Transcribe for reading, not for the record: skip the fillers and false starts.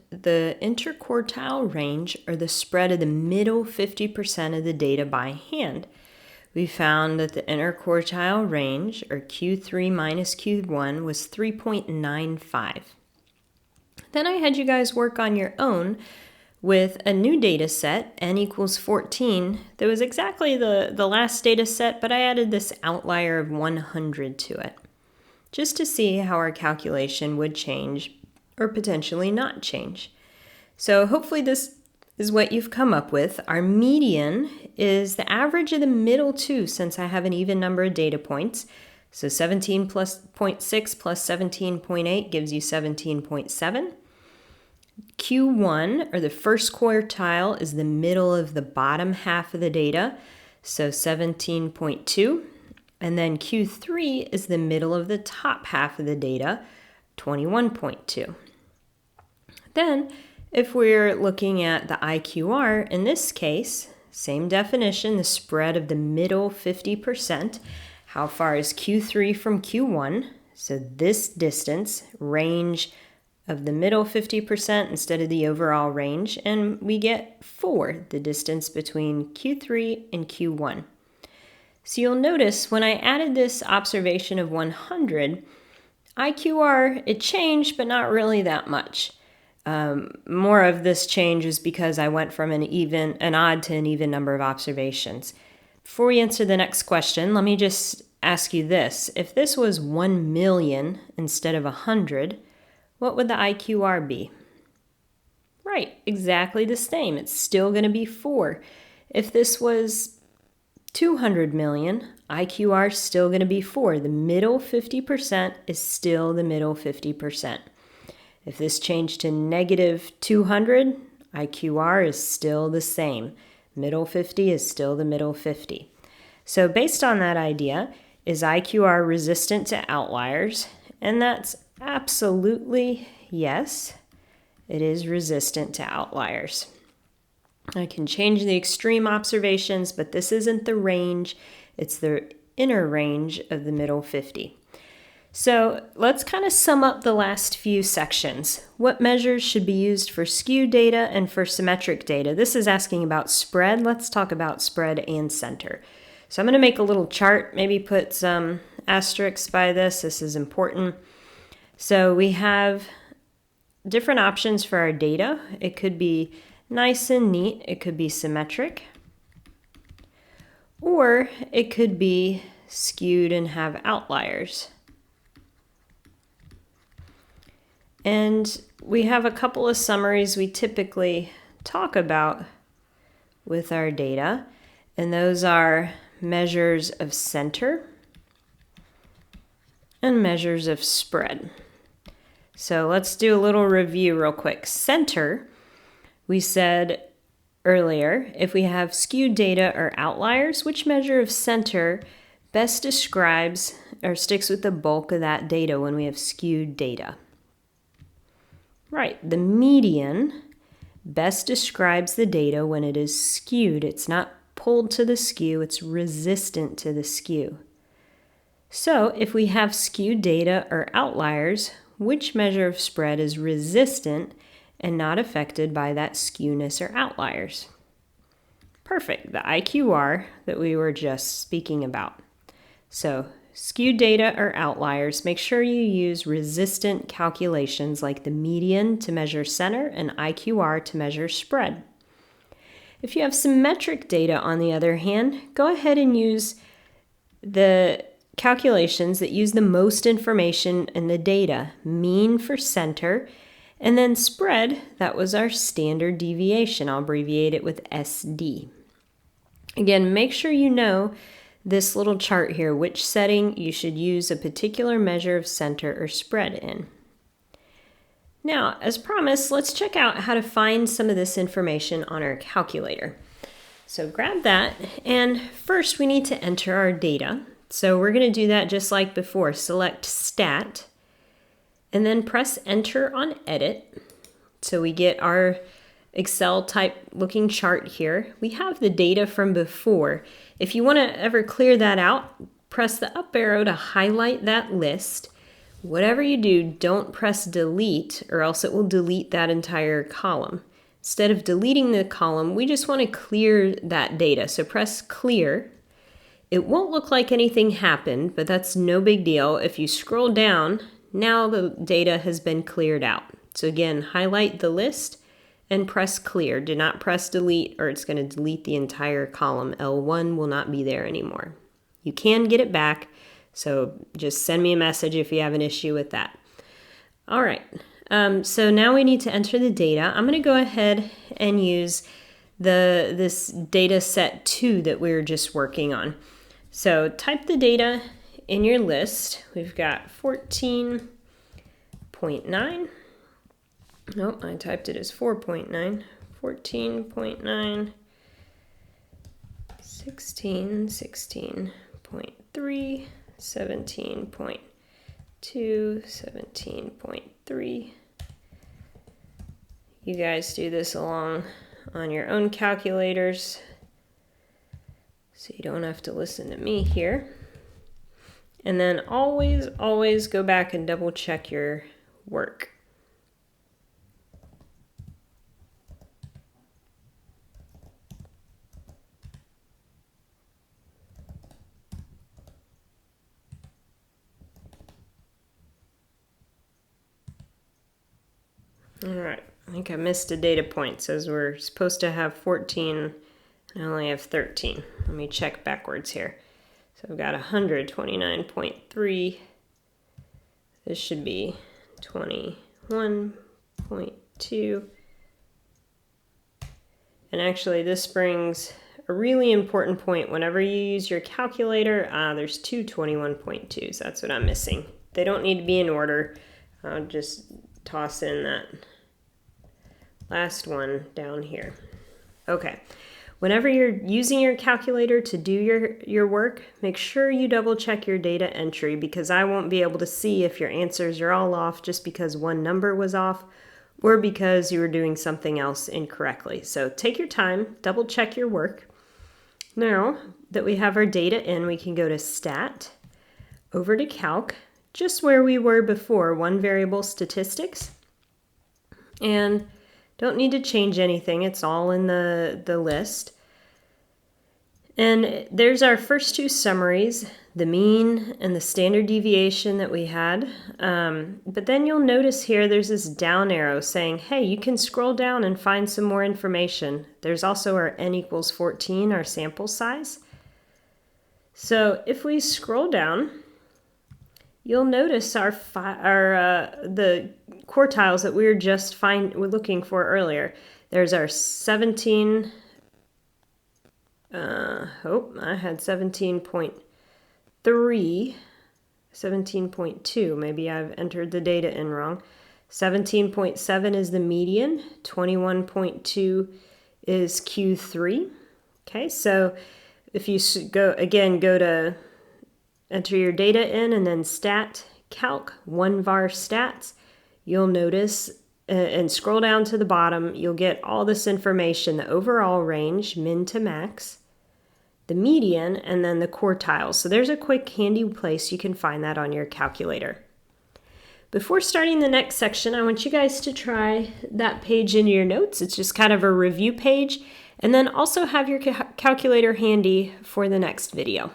The interquartile range, or the spread of the middle 50% of the data by hand. We found that the interquartile range, or Q3 minus Q1, was 3.95. Then I had you guys work on your own with a new data set, n equals 14, that was exactly the last data set, but I added this outlier of 100 to it, just to see how our calculation would change or potentially not change. So hopefully this is what you've come up with. Our median is the average of the middle two, since I have an even number of data points. So 17 plus 0.6 plus 17.8 gives you 17.7. Q1, or the first quartile, is the middle of the bottom half of the data, so 17.2. And then Q3 is the middle of the top half of the data, 21.2. Then, if we're looking at the IQR, in this case, same definition, the spread of the middle 50%. How far is Q3 from Q1? So this distance, range of the middle 50% instead of the overall range, and we get 4, the distance between Q3 and Q1. So you'll notice when I added this observation of 100, IQR, it changed, but not really that much. More of this change is because I went from an odd to an even number of observations. Before we answer the next question, let me just ask you this. If this was 1 million instead of 100, what would the IQR be? Right, exactly the same. It's still going to be 4. If this was 200 million, IQR is still going to be 4. The middle 50% is still the middle 50%. If this changed to negative 200, IQR is still the same. Middle 50 is still the middle 50. So based on that idea, is IQR resistant to outliers? And that's absolutely yes. It is resistant to outliers. I can change the extreme observations, but this isn't the range. It's the inner range of the middle 50. So let's kind of sum up the last few sections. What measures should be used for skew data and for symmetric data? This is asking about spread. Let's talk about spread and center. So I'm going to make a little chart, maybe put some asterisks by this. This is important. So we have different options for our data. It could be nice and neat. It could be symmetric. Or it could be skewed and have outliers. And we have a couple of summaries we typically talk about with our data, and those are measures of center and measures of spread. So let's do a little review real quick. Center, we said earlier, if we have skewed data or outliers, which measure of center best describes or sticks with the bulk of that data when we have skewed data? Right, the median best describes the data when it is skewed. It's not pulled to the skew, it's resistant to the skew. So if we have skewed data or outliers, which measure of spread is resistant and not affected by that skewness or outliers? Perfect, the IQR that we were just speaking about. So skewed data or outliers, make sure you use resistant calculations like the median to measure center and IQR to measure spread. If you have symmetric data, on the other hand, go ahead and use the calculations that use the most information in the data, mean for center, and then spread, that was our standard deviation. I'll abbreviate it with SD. Again, make sure you know this little chart here, which setting you should use a particular measure of center or spread in. Now, as promised, let's check out how to find some of this information on our calculator. So grab that, and first we need to enter our data. So we're going to do that just like before. Select Stat, and then press Enter on Edit. So we get our Excel type looking chart here. We have the data from before. If you want to ever clear that out, press the up arrow to highlight that list. Whatever you do, don't press delete or else it will delete that entire column. Instead of deleting the column, we just want to clear that data. So press clear. It won't look like anything happened, but that's no big deal. If you scroll down, now the data has been cleared out. So again, highlight the list and press clear. Do not press delete or it's going to delete the entire column. L1 will not be there anymore. You can get it back, so just send me a message if you have an issue with that. All right, so now we need to enter the data. I'm going to go ahead and use this data set 2 that we were just working on. So type the data in your list. We've got 14.9. Nope, I typed it as 4.9. 14.9, 16, 16.3, 17.2, 17.3. You guys do this along on your own calculators, so you don't have to listen to me here. And then always go back and double check your work. All right, I think I missed a data point. It says we're supposed to have 14 and I only have 13. Let me check backwards here. So I've got 129.3. This should be 21.2. And actually this brings a really important point. Whenever you use your calculator, there's two 21.2s. That's what I'm missing. They don't need to be in order. I'll just toss in that last one down here. Okay. Whenever you're using your calculator to do your work, make sure you double check your data entry because I won't be able to see if your answers are all off just because one number was off or because you were doing something else incorrectly. So take your time, double check your work. Now that we have our data in, we can go to Stat, over to Calc, just where we were before, one variable statistics. And don't need to change anything. It's all in the list. And there's our first two summaries, the mean and the standard deviation that we had. But then you'll notice here there's this down arrow saying, hey, you can scroll down and find some more information. There's also our n equals 14, our sample size. So if we scroll down, you'll notice the quartiles that we were just looking for earlier. There's our 17. I had 17.3, 17.2. Maybe I've entered the data in wrong. 17.7 is the median. 21.2 is Q3. Okay, so if you go to enter your data in and then Stat, Calc, 1var stats, you'll notice and scroll down to the bottom, you'll get all this information, the overall range, min to max, the median, and then the quartiles. So there's a quick handy place you can find that on your calculator. Before starting the next section, I want you guys to try that page in your notes. It's just kind of a review page, and then also have your calculator handy for the next video.